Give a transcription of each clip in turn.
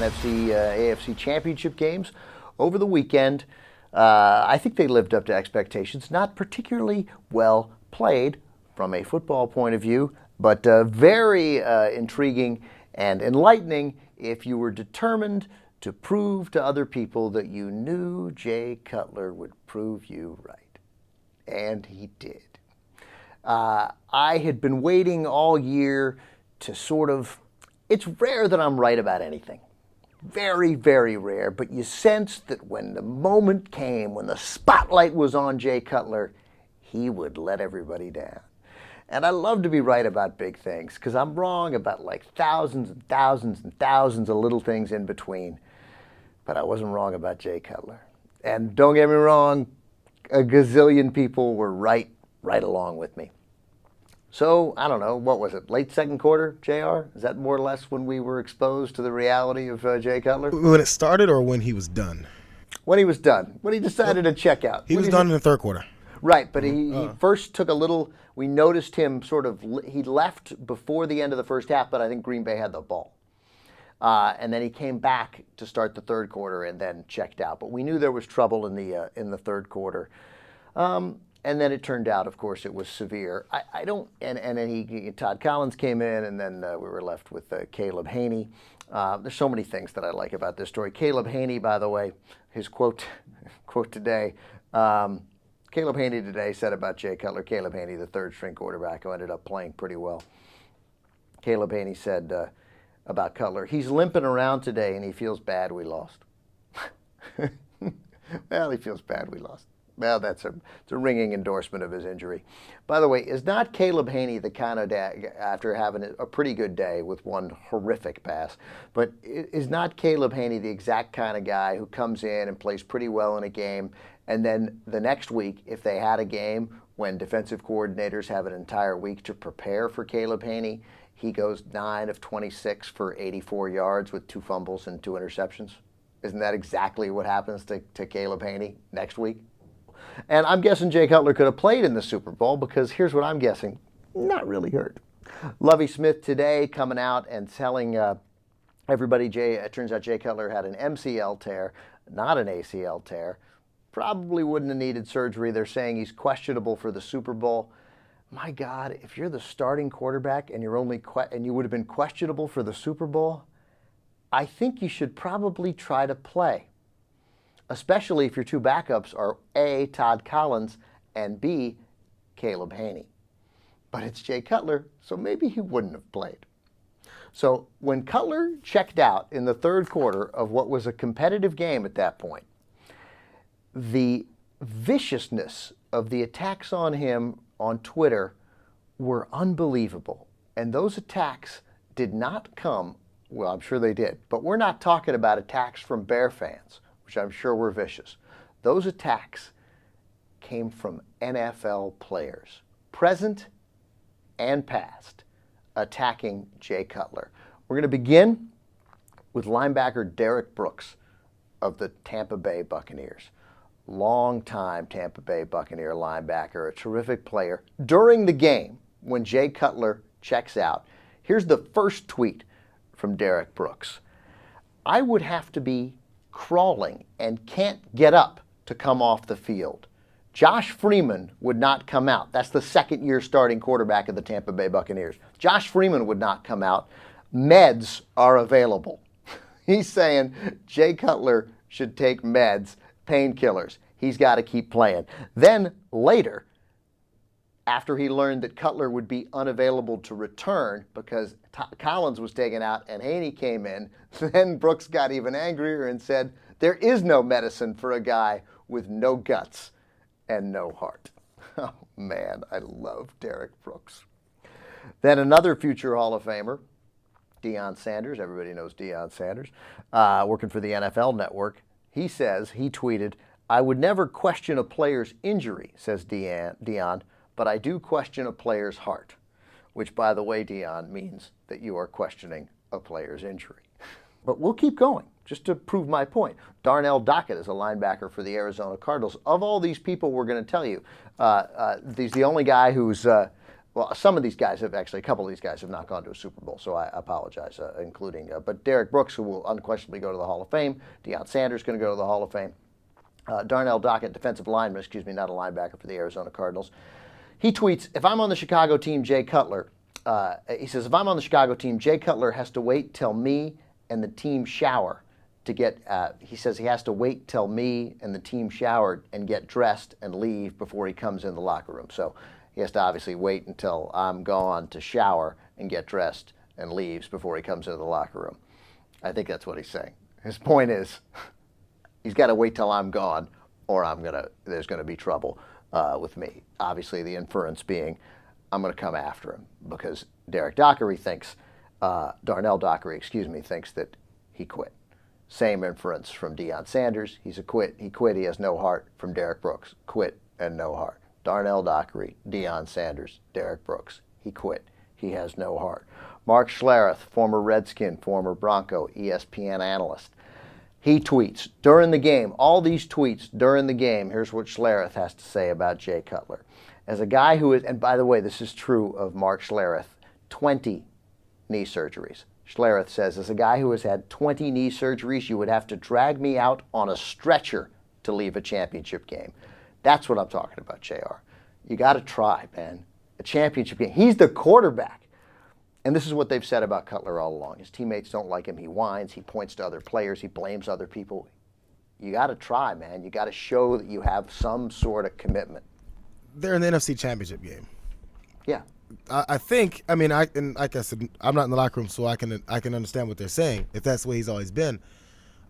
NFC, AFC Championship games over the weekend. I think they lived up to expectations. Not particularly well played from a football point of view, but very intriguing and enlightening if you were determined to prove to other people that you knew Jay Cutler would prove you right. And he did. I had been waiting all year to sort of, it's rare that I'm right about anything. Very, very rare, but you sensed that when the moment came, when the spotlight was on Jay Cutler, he would let everybody down. And I love to be right about big things because I'm wrong about like thousands and thousands and thousands of little things in between. But I wasn't wrong about Jay Cutler. And don't get me wrong, a gazillion people were right along with me. So, I don't know, what was it, late second quarter, JR? Is that more or less when we were exposed to the reality of Jay Cutler? When it started or when he was done? When he was done. When he decided to check out. He was done in the third quarter. Right, but he first took a little, we noticed him sort of, he left before the end of the first half, but I think Green Bay had the ball. And then he came back to start the third quarter and then checked out. But we knew there was trouble in the third quarter. And then it turned out, of course, it was severe. And then Todd Collins came in, and then we were left with Caleb Haney. There's so many things that I like about this story. Caleb Haney, by the way, his quote today, Caleb Haney today said about Jay Cutler, Caleb Haney, the third-string quarterback who ended up playing pretty well. Caleb Haney said about Cutler, he's limping around today, and he feels bad we lost. Well, he feels bad we lost. Well, it's a ringing endorsement of his injury. By the way, is not Caleb Haney the kind of day, after having a pretty good day with one horrific pass, but is not Caleb Haney the exact kind of guy who comes in and plays pretty well in a game, and then the next week, if they had a game when defensive coordinators have an entire week to prepare for Caleb Haney, he goes 9 of 26 for 84 yards with 2 fumbles and 2 interceptions? Isn't that exactly what happens to Caleb Haney next week? And I'm guessing Jay Cutler could have played in the Super Bowl because here's what I'm guessing, not really hurt. Lovie Smith today coming out and telling everybody it turns out Jay Cutler had an MCL tear, not an ACL tear. Probably wouldn't have needed surgery. They're saying he's questionable for the Super Bowl. My God, if you're the starting quarterback and you're and you would have been questionable for the Super Bowl, I think you should probably try to play. Especially if your 2 backups are A, Todd Collins, and B, Caleb Haney. But it's Jay Cutler, so maybe he wouldn't have played. So when Cutler checked out in the third quarter of what was a competitive game at that point, the viciousness of the attacks on him on Twitter were unbelievable. And those attacks did not come, well, I'm sure they did, but we're not talking about attacks from Bear fans, which I'm sure were vicious. Those attacks came from NFL players, present and past, attacking Jay Cutler. We're going to begin with linebacker Derek Brooks of the Tampa Bay Buccaneers. Long-time Tampa Bay Buccaneer linebacker, a terrific player. During the game, when Jay Cutler checks out, here's the first tweet from Derek Brooks. I would have to be crawling and can't get up to come off the field. Josh Freeman would not come out. That's the second-year starting quarterback of the Tampa Bay Buccaneers. Josh Freeman would not come out. Meds are available. He's saying Jay Cutler should take meds, painkillers. He's got to keep playing. Then later, after he learned that Cutler would be unavailable to return because Collins was taken out and Haney came in, then Brooks got even angrier and said, there is no medicine for a guy with no guts and no heart. Oh, man, I love Derek Brooks. Then another future Hall of Famer, Deion Sanders. Everybody knows Deion Sanders, working for the NFL Network. He says, he tweeted, I would never question a player's injury, says Deion, but I do question a player's heart, which, by the way, Deion, means that you are questioning a player's injury. But we'll keep going, just to prove my point. Darnell Dockett is a linebacker for the Arizona Cardinals. Of all these people we're going to tell you, he's the only guy who's Well, some of these guys have actually, a couple of these guys have not gone to a Super Bowl, so I apologize, including, but Derek Brooks, who will unquestionably go to the Hall of Fame. Deion Sanders going to go to the Hall of Fame. Darnell Dockett, defensive lineman, not a linebacker for the Arizona Cardinals. He tweets, if I'm on the Chicago team, Jay Cutler, he says, if I'm on the Chicago team, Jay Cutler has to wait till me and the team shower to get, he says he has to wait till me and the team showered and get dressed and leave before he comes in the locker room. So he has to obviously wait until I'm gone to shower and get dressed and leaves before he comes into the locker room. I think that's what he's saying. His point is he's got to wait till I'm gone or there's going to be trouble with me. Obviously, the inference being I'm going to come after him because Darnell Dockery, thinks that he quit. Same inference from Deion Sanders. He quit. He has no heart. From Derek Brooks, quit and no heart. Darnell Dockery, Deion Sanders, Derek Brooks. He quit. He has no heart. Mark Schlereth, former Redskin, former Bronco, ESPN analyst. He tweets during the game, all these tweets during the game. Here's what Schlereth has to say about Jay Cutler. As a guy who is, and by the way, this is true of Mark Schlereth, 20 knee surgeries. Schlereth says, as a guy who has had 20 knee surgeries, you would have to drag me out on a stretcher to leave a championship game. That's what I'm talking about, JR. You got to try, man. A championship game. He's the quarterback. And this is what they've said about Cutler all along. His teammates don't like him. He whines. He points to other players. He blames other people. You got to try, man. You got to show that you have some sort of commitment. They're in the NFC Championship game. Yeah. I think. I mean, like I said, I'm not in the locker room, so I can understand what they're saying. If that's the way he's always been,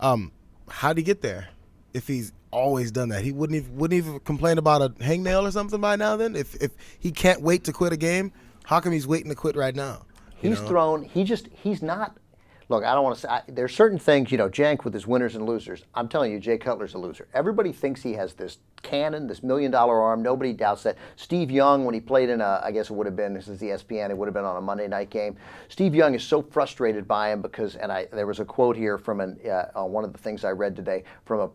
how'd he get there? If he's always done that, he wouldn't even complain about a hangnail or something by now. Then, if he can't wait to quit a game, how come he's waiting to quit right now? He's not. Look, I don't want to say, there's certain things, Jank with his winners and losers. I'm telling you, Jay Cutler's a loser. Everybody thinks he has this cannon, this $1 million arm. Nobody doubts that. Steve Young, when he played in I guess it would have been, this is the ESPN, it would have been on a Monday night game. Steve Young is so frustrated by him because, there was a quote here from on one of the things I read today from a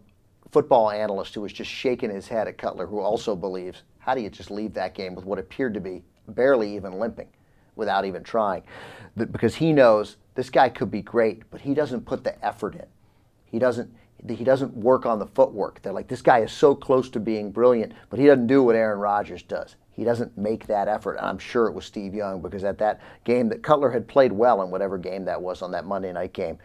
football analyst who was just shaking his head at Cutler, who also believes, how do you just leave that game with what appeared to be barely even limping without even trying? Because he knows this guy could be great, but he doesn't put the effort in. He doesn't work on the footwork. They're like, this guy is so close to being brilliant, but he doesn't do what Aaron Rodgers does. He doesn't make that effort. And I'm sure it was Steve Young, because at that game that Cutler had played well in whatever game that was on that Monday night game.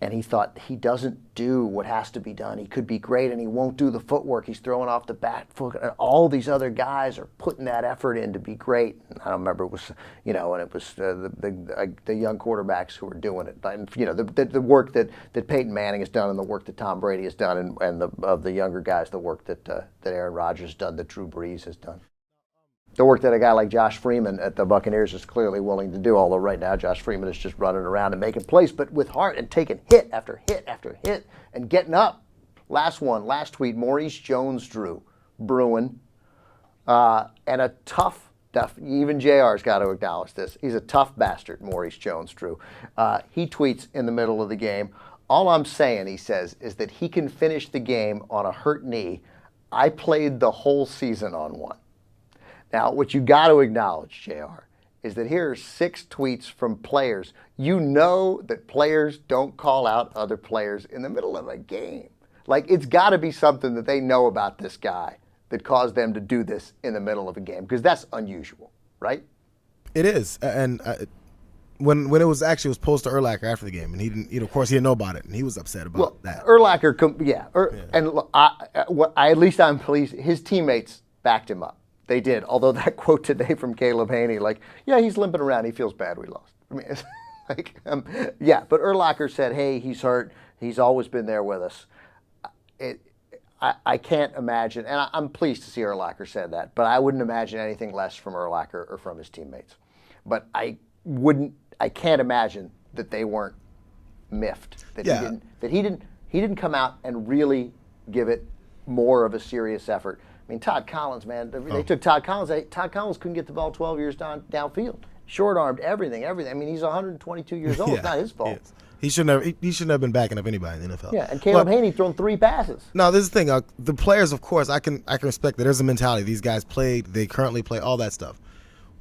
And he thought, he doesn't do what has to be done. He could be great, and he won't do the footwork. He's throwing off the back foot. And all these other guys are putting that effort in to be great. And I don't remember, it was, and it was the young quarterbacks who were doing it. And, the work that Peyton Manning has done and the work that Tom Brady has done, and of the younger guys, the work that Aaron Rodgers has done, that Drew Brees has done. The work that a guy like Josh Freeman at the Buccaneers is clearly willing to do, although right now Josh Freeman is just running around and making plays, but with heart and taking hit after hit after hit and getting up. Last tweet, Maurice Jones-Drew, Bruin, and a tough, even JR's got to acknowledge this, he's a tough bastard, Maurice Jones-Drew. He tweets in the middle of the game, all I'm saying, he says, is that he can finish the game on a hurt knee. I played the whole season on one. Now, what you got to acknowledge, JR, is that here are 6 tweets from players. You know that players don't call out other players in the middle of a game. Like, it's got to be something that they know about this guy that caused them to do this in the middle of a game, because that's unusual, right? It is. And when it was posed to Urlacher after the game, and he didn't, of course, he didn't know about it, and he was upset about that. Urlacher, and at least I'm pleased, his teammates backed him up. They did, although that quote today from Caleb Haney, like, yeah, he's limping around. He feels bad we lost. I mean, it's like, but Urlacher said, hey, he's hurt. He's always been there with us. I can't imagine, and I'm pleased to see Urlacher said that, but I wouldn't imagine anything less from Urlacher or from his teammates. But I can't imagine that they weren't miffed, that he didn't come out and really give it more of a serious effort. I mean, Todd Collins, man, they took Todd Collins. Todd Collins couldn't get the ball 12 years downfield. Short-armed, everything. I mean, he's 122 years old. It's not his fault. He shouldn't have been backing up anybody in the NFL. Yeah, and Caleb Haney thrown 3 passes. No, this is the thing. The players, of course, I can respect that. There's a mentality. These guys played. They currently play. All that stuff.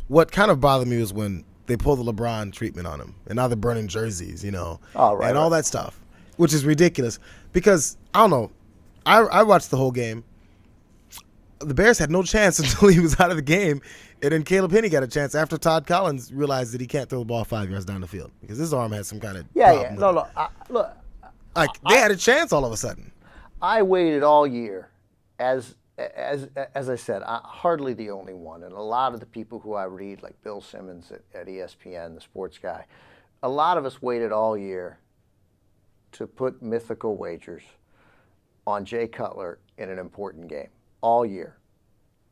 what kind of bothered me was when they pulled the LeBron treatment on him, and now they're burning jerseys, and all that stuff, which is ridiculous. Because I don't know, I watched the whole game. The Bears had no chance until he was out of the game, and then Caleb Henney got a chance after Todd Collins realized that he can't throw the ball 5 yards down the field because his arm had some kind of problem. Look, they had a chance all of a sudden. I waited all year, as I said, hardly the only one, and a lot of the people who I read, like Bill Simmons at ESPN, the sports guy, a lot of us waited all year to put mythical wagers on Jay Cutler in an important game. All year.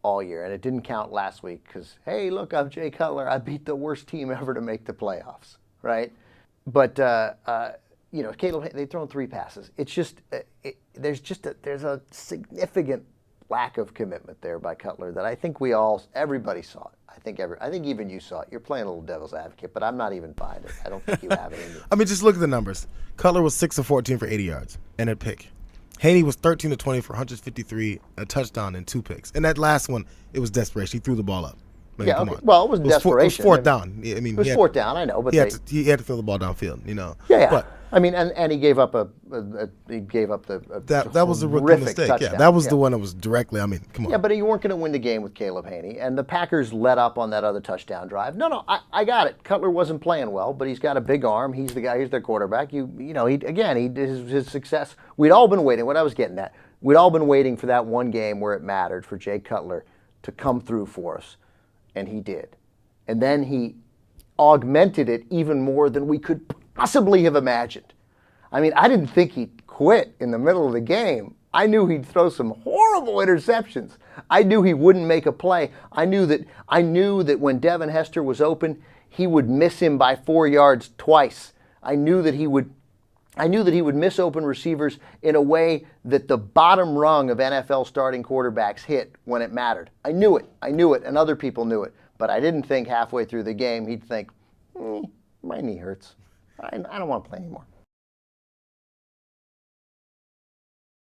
And it didn't count last week because, hey, look, I'm Jay Cutler. I beat the worst team ever to make the playoffs, right? But, Caleb, they've thrown 3 passes. It's just, there's a significant lack of commitment there by Cutler that I think everybody saw it. I think even you saw it. You're playing a little devil's advocate, but I'm not even buying it. I don't think you have it in you. I mean, just look at the numbers. Cutler was 6 of 14 for 80 yards and a pick. Haney was 13 of 20 for 153, a touchdown and 2 picks. And that last one, it was desperation. He threw the ball up. Come on. Well, it was desperation. It was fourth down. I mean, it was fourth down. I know, but he had to throw the ball downfield. Yeah. But, I mean, and he gave up that was a rookie mistake. Touchdown. Yeah, that was the one that was directly. I mean, come on. Yeah, but you weren't going to win the game with Caleb Haney, and the Packers let up on that other touchdown drive. No, I got it. Cutler wasn't playing well, but he's got a big arm. He's the guy. He's their quarterback. He his success. We'd all been waiting. What I was getting at, we'd all been waiting for that one game where it mattered for Jay Cutler to come through for us, and he did. And then he augmented it even more than we could possibly have imagined. I mean, I didn't think he'd quit in the middle of the game. I knew he'd throw some horrible interceptions. I knew he wouldn't make a play. I knew that when Devin Hester was open, he would miss him by 4 yards twice. I knew that he would miss open receivers in a way that the bottom rung of NFL starting quarterbacks hit when it mattered. I knew it, and other people knew it. But I didn't think halfway through the game he'd think, my knee hurts. I don't want to play anymore.